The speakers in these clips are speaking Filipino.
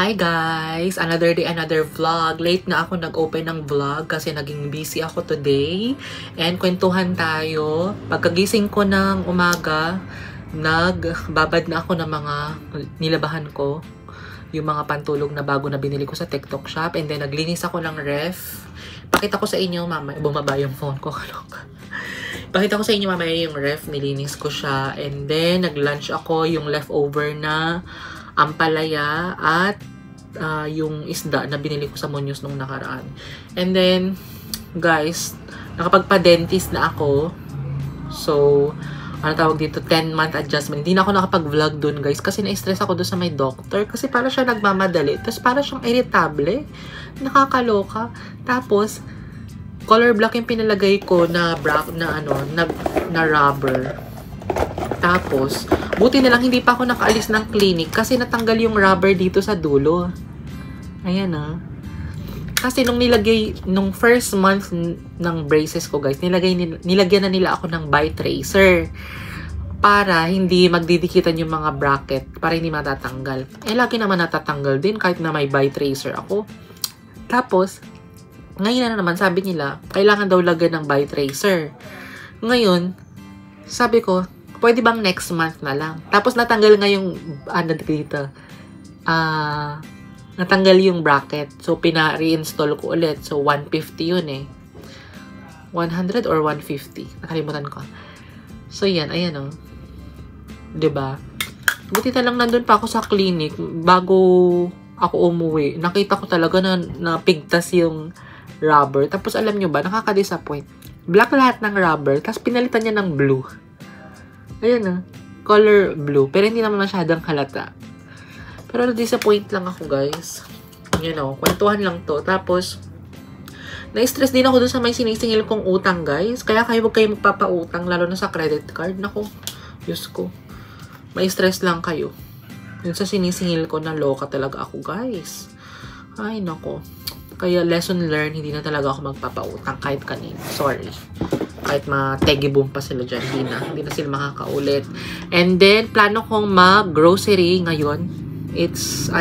Hi guys! Another day, another vlog. Late na ako nag-open ng vlog kasi naging busy ako today. And kwentuhan tayo. Pagkagising ko ng umaga, nagbabad na ako ng mga nilabahan ko. Yung mga pantulog na bago na binili ko sa TikTok shop. And then naglinis ako ng ref. Pakita ko sa inyo, mama. Bumaba yung phone ko. Pakita ko sa inyo mamaya yung ref. Nilinis ko siya. And then nag-lunch ako yung leftover na ampalaya at yung isda na binili ko sa Muñoz nung nakaraan. And then, guys, nakapagpa-dentist na ako. So, ano tawag dito? 10-month adjustment. Hindi na ako nakapag-vlog dun, guys. Kasi na-stress ako dun sa may doctor. Kasi para siya nagmamadali. Tapos para siyang irritable. Nakakaloka. Tapos, color black yung pinalagay ko na rubber. Tapos, buti na lang hindi pa ako nakaalis ng clinic kasi natanggal yung rubber dito sa dulo. Ayan Kasi nung first month ng braces ko, guys, nilagyan na nila ako ng bite tracer para hindi magdidikitan yung mga bracket, para hindi matatanggal. Eh, lagi naman natatanggal din kahit na may bite tracer ako. Tapos, ngayon na naman, sabi nila, kailangan daw lagyan ng bite tracer. Ngayon, sabi ko, pwede bang next month na lang? Tapos natanggal nga yung, natanggal yung bracket. So, pina-reinstall ko ulit. So, 150 yun 100 or 150? Nakalimutan ko. So, yan. Ayan diba? Buti na lang nandun pa ako sa clinic bago ako umuwi. Nakita ko talaga na napigtas yung rubber. Tapos, alam nyo ba, nakaka-disappoint. Black lahat ng rubber. Tapos, pinalitan niya ng blue. Ayan color blue. Pero hindi naman masyadong halata. Pero na-disappoint lang ako, guys. Kwentuhan lang to. Tapos, na-stress din ako dun sa may sinisingil kong utang, guys. Kaya huwag kayo magpapautang, lalo na sa credit card. Naku, Diyos ko. May stress lang kayo. Yun sa sinisingil ko, na loka talaga ako, guys. Ay, nako. Kaya lesson learned, hindi na talaga ako magpapautang kahit kanina. Sorry. Kahit ma-tegi-boom pa sila dyan, hindi na sila makakaulit. And then, plano kong mag-grocery ngayon. It's,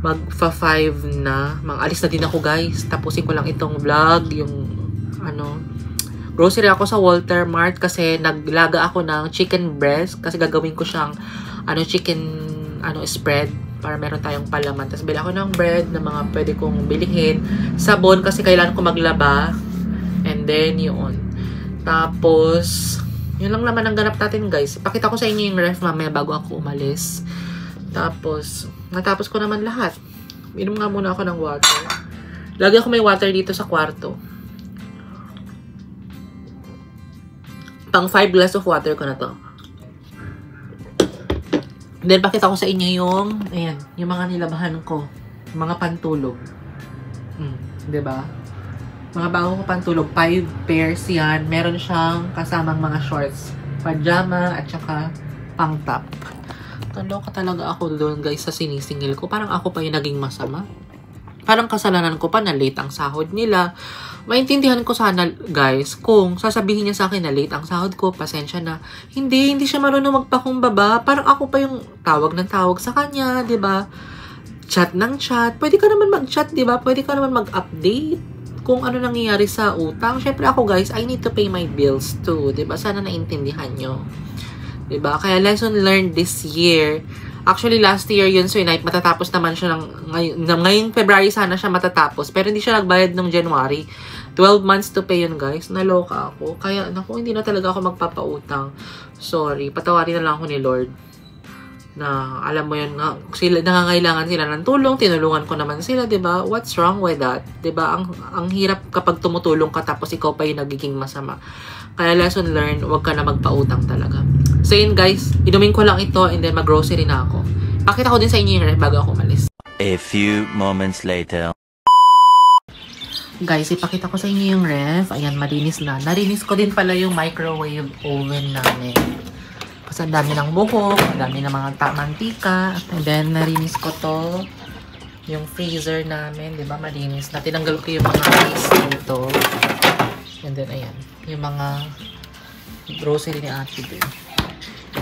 magfa-5 na. Alis na din ako, guys. Tapusin ko lang itong vlog, yung, grocery ako sa Walter Mart kasi naglaga ako ng chicken breast kasi gagawin ko siyang, chicken, spread para meron tayong palaman. Tapos, bili ako ng bread na mga pwede kong bilihin. Sabon kasi kailangan ko maglaba. And then, yun. Tapos, yun lang naman ang ganap natin, guys. Pakita ko sa inyo yung ref mamaya bago ako umalis. Tapos, natapos ko naman lahat. Inom nga muna ako ng water. Lagi ako may water dito sa kwarto. Pang 5 glass of water ko na to. Then, pakita ko sa inyo yung, ayan, yung mga nilabahan ko. Mga pantulog. Diba? Mga bago ko pantulog, 5 pairs yan. Meron siyang kasamang mga shorts, pajama, at saka pang top. Taloka talaga ako doon, guys, sa sinisingil ko. Parang ako pa yung naging masama. Parang kasalanan ko pa na late ang sahod nila. Maintindihan ko sana, guys, kung sasabihin niya sa akin na late ang sahod ko, pasensya na. Hindi siya marunong magpakumbaba. Parang ako pa yung tawag ng tawag sa kanya, diba? Chat ng chat. Pwede ka naman mag-chat, diba? Pwede ka naman mag-update kung ano nangyayari sa utang. Syempre ako, guys, I need to pay my bills too. Diba? Sana naintindihan nyo. Diba? Kaya lesson learned this year. Actually, last year yun, so matatapos naman siya ngayong February sana siya matatapos. Pero hindi siya nagbayad ng January. 12 months to pay yun, guys. Naloka ako. Kaya, naku, hindi na talaga ako magpapautang. Sorry. Patawarin na lang ako ni Lord. Na alam mo yun, nangangailangan sila ng tulong, tinulungan ko naman sila, 'di ba? What's wrong with that? 'Di ba? Ang hirap kapag tumutulong ka tapos ikaw pa yung nagiging masama. Kaya lesson learned, huwag ka na magpautang talaga. So yun, guys, inumin ko lang ito and then mag-grocery na ako. Pakita ko din sa inyo yung ref bago ako umalis. A few moments later. Guys, ipakita ko sa inyo yung ref. Ayan, malinis na. Narinis ko din pala yung microwave oven namin. Kasi ang dami ng buhok, ang dami ng mga mantika. And then, narinis ko to. Yung freezer namin, di ba? Malinis na. Tinanggal ko yung mga ice dito. And then, ayan. Yung mga grocery ni Ate din.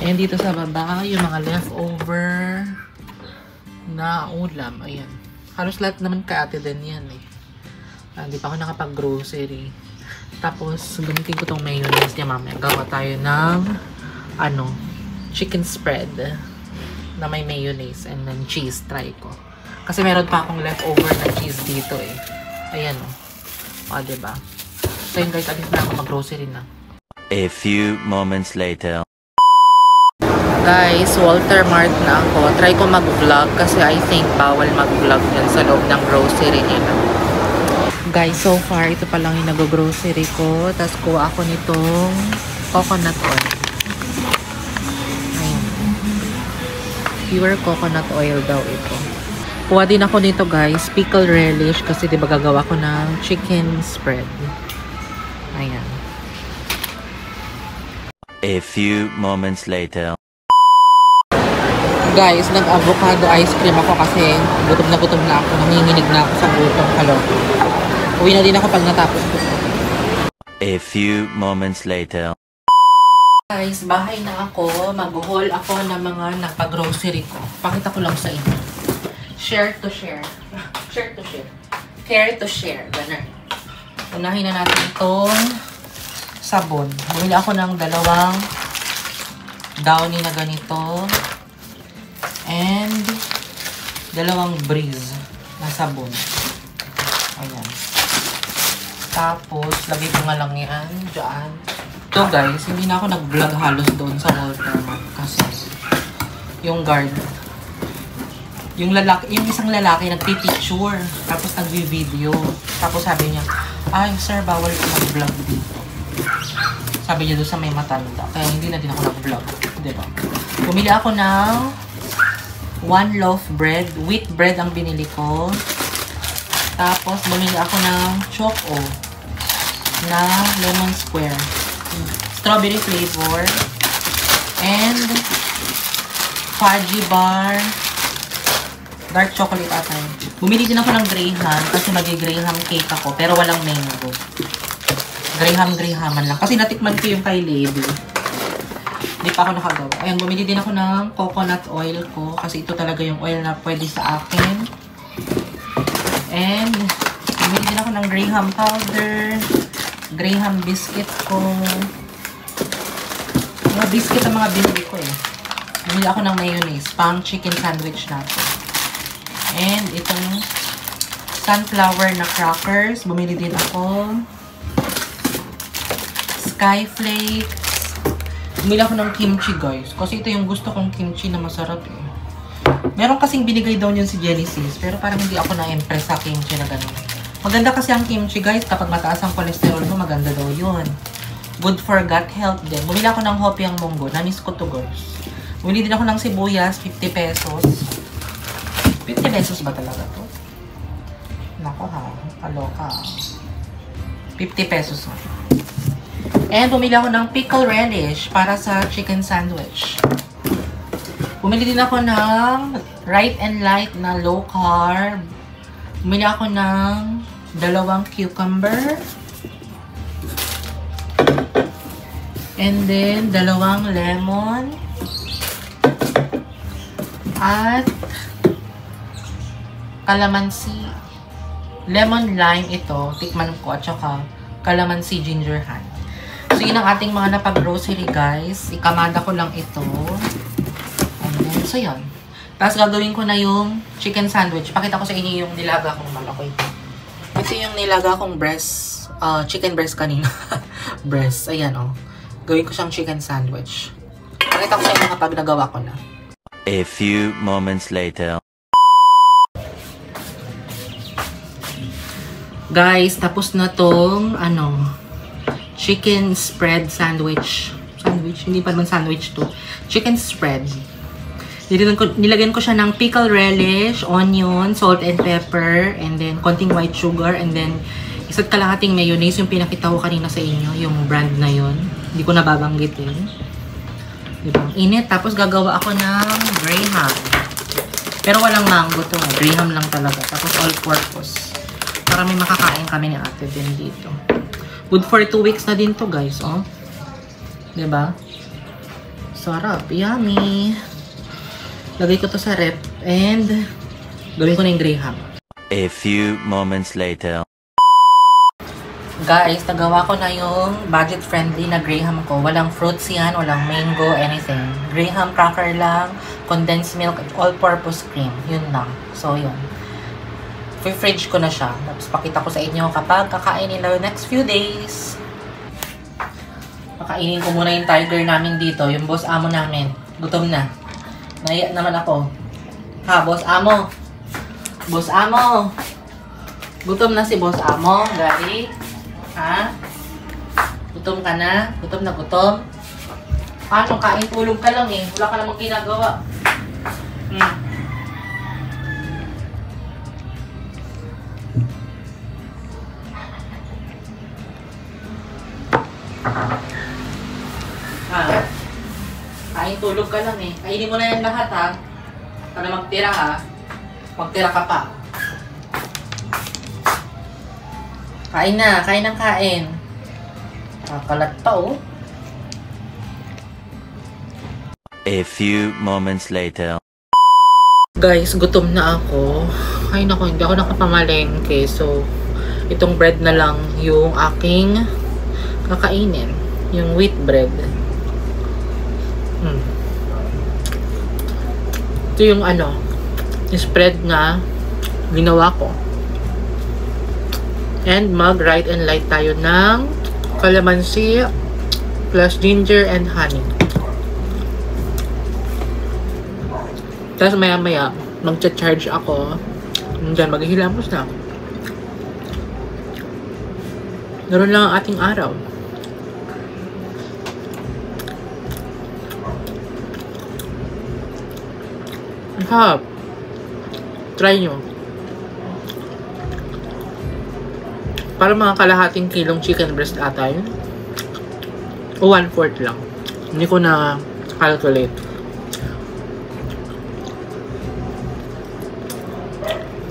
And dito sa baba, yung mga leftover na ulam. Ayan. Halos lahat naman kay ate din yan eh. Hindi pa ako nakapag-grocery. Tapos, gamitin ko tong mayonnaise niya mamaya. Gawa tayo ng, chicken spread na may mayonnaise and then cheese. Try ko. Kasi meron pa akong leftover na cheese dito eh. Ayan o. Diba? So yun guys, alis na ako mag-grocery na. A few moments later. Guys, Walter Mart na ako. Try ko mag-vlog kasi I think bawal mag-vlog yan sa loob ng grocery nila. Guys, so far, ito pa lang yung nag-grocery ko. Tapos kuha ako nitong coconut oil. Ayan. Pure coconut oil daw ito. Kuha din ako nito guys, pickle relish. Kasi diba gagawa ko ng chicken spread. Ayan. A few moments later. Guys, nag-avocado ice cream ako kasi gutom na ako. Nanginginig na ako sa gutom. Hello. Uwi na din ako pag natapos ko. A few moments later. Guys, bahay na ako. Mag-haul ako ng mga napag-grocery ko. Pakita ko lang sa inyo. Share to share. Share to share. Care to share. Ganun. Unahin na natin itong sabon. Bumili ako ng 2 Downy na ganito. And 2 Breeze na sabon. Ayan. Tapos, lagay ko nga lang yan dyan. Ito guys, hindi na ako nag-vlog halos doon sa Walter Mart kasi yung guard. Yung isang lalaki nagpipicture. Tapos nagvi-video. Tapos sabi niya, ay sir, bawal ko mag-vlog dito. Sabi niya doon sa may matanda. Kaya hindi na din ako nag-vlog. Diba? Bumili ako ng 1 loaf bread. Wheat bread ang binili ko. Tapos, bumili ako ng choco na lemon square. Strawberry flavor. And fudgy bar. Dark chocolate ata. Bumili din ako ng Graham kasi mag-Graham cake ako pero walang mango. Grahaman lang. Kasi natikman ko yung kay Lady. Hindi pa ako nakagawa. Ayan, bumili din ako ng coconut oil ko. Kasi ito talaga yung oil na pwede sa akin. And, bumili din ako ng Graham powder. Graham biscuit ko. Mga biscuit ang mga binili ko eh. Bumili ako ng mayonnaise. Pang chicken sandwich natin. And, itong sunflower na crackers. Bumili din ako. Skyflakes. Bumili ako ng kimchi, guys. Kasi ito yung gusto kong kimchi na masarap eh. Meron kasing binigay daw yun si Genesis. Pero parang hindi ako na-impress sa kimchi na gano'n. Maganda kasi ang kimchi, guys. Kapag mataas ang cholesterol mo, maganda daw yun. Good for gut health din. Bumili ako ng hopiang munggo. Na-miss ko to, guys. Bumili din ako ng sibuyas. 50 pesos. 50 pesos ba talaga to? Nako ha. Kaloka. 50 pesos ha. And bumili ako ng pickle relish para sa chicken sandwich. Bumili din ako ng Right and Light na low carb. Bumili ako ng 2 cucumber. And then 2 lemon. At calamansi. Lemon lime ito. Tikman ko. At saka calamansi ginger hand. So, yun ang ating mga napag-grocery, guys. Ikamada ko lang ito. And then, so, yun. Tapos, gagawin ko na yung chicken sandwich. Pakita ko sa inyo yung nilaga kong malaki. Ito yung nilaga kong breast. Chicken breast kanina. Breast. Ayan, oh. Gawin ko siyang chicken sandwich. Pakita ko sa inyo kapag nagawa ko na. A few moments later. Guys, tapos na tong, chicken spread sandwich. Hindi pa naman sandwich to. Chicken spread. Nilagyan ko siya ng pickle relish, onion, salt and pepper, and then konting white sugar, and then isa't kalahating mayonnaise, yung pinakita ko kanina sa inyo, yung brand na yun. Hindi ko nababanggitin. Diba? Init. Tapos gagawa ako ng Graham. Pero walang mango to. Graham lang talaga. Tapos all-purpose. Para may makakain kami ni ate din dito. Good for 2 weeks na din to, guys, oh. Diba? Sarap. Yummy. Lagay ko to sa rep. And, Gawin ko na yung Graham. A few moments later. Guys, nagawa ko na yung budget-friendly na Graham ko. Walang fruits yan, walang mango, anything. Graham cracker lang, condensed milk, at all-purpose cream. Yun lang. So, yun. Fridge ko na siya. Tapos, pakita ko sa inyo kapag kakain nila next few days. Pakainin ko muna yung tiger namin dito. Yung boss amo namin. Gutom na. Naiyak naman ako. Ha, boss amo. Boss amo. Gutom na si boss amo. Gary. Ha? Gutom ka na? Gutom na gutom? Paano? Kain tulog ka lang eh. Wala ka namang ginagawa. Kain tulog ka lang eh. Kainin mo na yan lahat ha. Para magtira ha. Magtira ka pa. Kain na. Kain ng kain. Kakalat pa oh. A few moments later. Guys, gutom na ako. Ay naku, hindi ako nakapamalengke. So, itong bread na lang yung aking kakainin. Yung wheat bread. Ito yung ano, yung spread na ginawa ko. And mag-right and light tayo ng calamansi plus ginger and honey. Tapos maya-maya, mag-charge ako. Diyan, maghihilamos na. Naroon lang ang ating araw. Ang sarap. Try nyo. Para mga kalahating kilong chicken breast ata yun. O 1/4 lang. Hindi ko na calculate.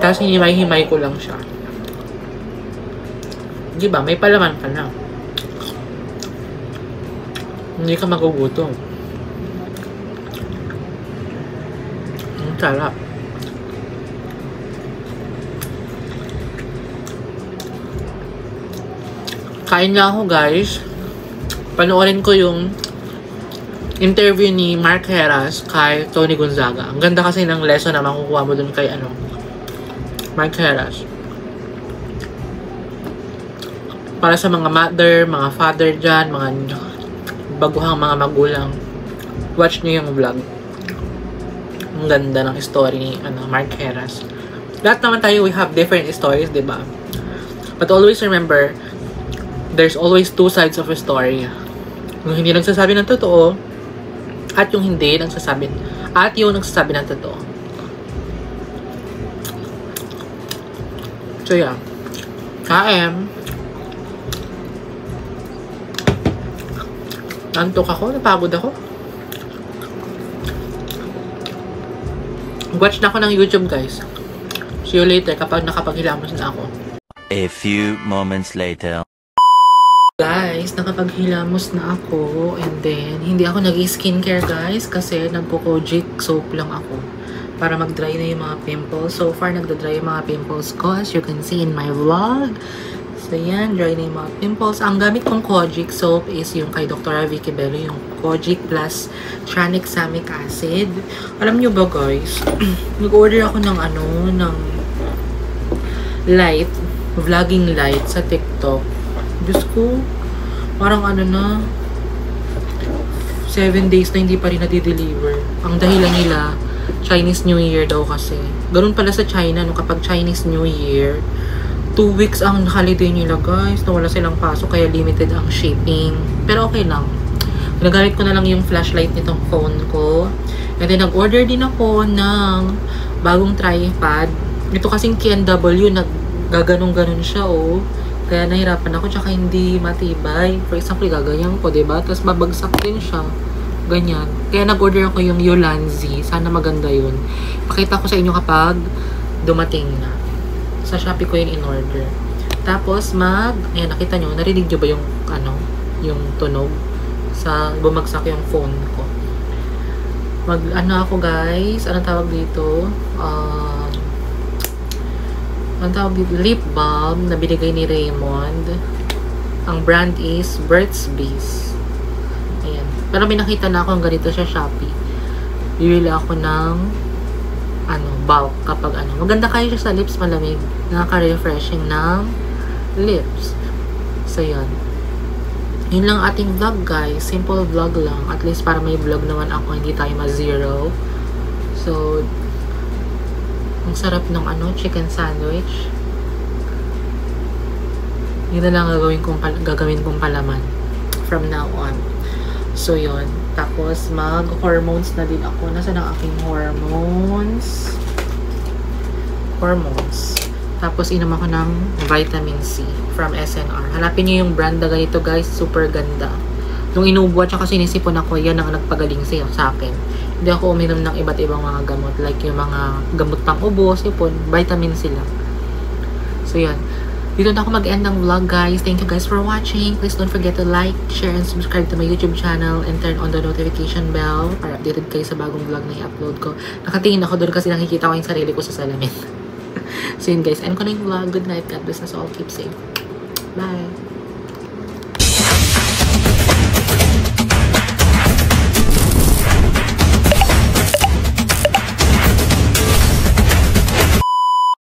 Tapos hinimay-himay ko lang siya. Diba? May palaman ka na. Hindi ka magugutom. Ang sarap. Kain na ako guys. Panoorin ko yung interview ni Mark Heras kay Tony Gonzaga. Ang ganda kasi ng lesson na makukuha mo dun kay Mark Heras. Para sa mga mother, mga father dyan, mga baguhang mga magulang. Watch nyo yung vlog. Ang ganda ng story ni Mark Heras. Lahat naman tayo, we have different stories, diba? But always remember, there's always two sides of a story. Yung hindi nagsasabi ng totoo, at yung hindi nagsasabi, at yung nagsasabi ng totoo. So yeah, kaem. Nantok ako, napagod ako. Watch na ako ng YouTube guys. See you later kapag nakapaghilamos na ako. A few moments later. Guys, nakapaghilamos na ako and then hindi ako nag-skincare guys kasi nagpo-Kojic soap lang ako para mag-dry na yung mga pimples. So far, nagda-dry yung mga pimples ko as you can see in my vlog. So yan, dry na yung mga pimples. Ang gamit kong Kojic soap is yung kay Dr. Vicky Bello, yung Kojic plus tranexamic acid. Alam nyo ba guys, nag-order ako ng ng light, vlogging light sa TikTok. Diyos ko, parang 7 days na hindi pa rin na-deliver. Ang dahilan nila, Chinese New Year daw kasi. Ganun pala sa China, no, kapag Chinese New Year, 2 weeks ang holiday nila guys, na wala silang pasok, kaya limited ang shipping. Pero okay lang. Ginagamit ko na lang yung flashlight nitong phone ko. And then, nag-order din ako ng bagong tripod. Ito kasing KNW, naggaganong-ganon siya, oh. Kaya nahirapan ako, tsaka hindi matibay. For example, gaganyan ko, diba? Tapos babagsak din siya. Ganyan. Kaya nag-order ako yung Yolanzi. Sana maganda yun. Pakita ko sa inyo kapag dumating na. Sa Shopee ko yun in-order. Tapos ayan, nakita nyo, narinig nyo ba yung, yung tunog? Sa bumagsak yung phone ko. Ako guys, anong tawag dito? Ang tawag dito, lip balm na binigay ni Raymond. Ang brand is Burt's Bees. Ayan. Pero may nakita na ako ang ganito sa Shopee. Bibili ako ng bulk kapag maganda kayo siya sa lips, malamig. Nakaka-refreshing ng lips. So, yun. Yun lang ating vlog, guys. Simple vlog lang. At least para may vlog naman ako, hindi tayo ma-zero. So, ang sarap ng chicken sandwich. Yun na lang gagawin kong palaman from now on. So, yun. Tapos, mag-hormones na din ako. Nasaan ang aking hormones? Tapos, inom ako ng vitamin C from SNR. Hanapin niyo yung brand na ganito, guys. Super ganda. Nung inubo at saka sinisipon ako, yan ang nagpagaling sa akin. Hindi ako uminom ng iba't ibang mga gamot. Like yung mga gamot pang ubo, sipon, vitamin sila. So, yan. Dito na ako mag-end ng vlog, guys. Thank you guys for watching. Please don't forget to like, share, and subscribe to my YouTube channel and turn on the notification bell para updated kayo sa bagong vlog na i-upload ko. Nakatingin ako doon kasi nakikita ko yung sarili ko sa salamin. So yun, guys. End ko na yung vlog. Good night. God bless us all. Keep safe. Bye.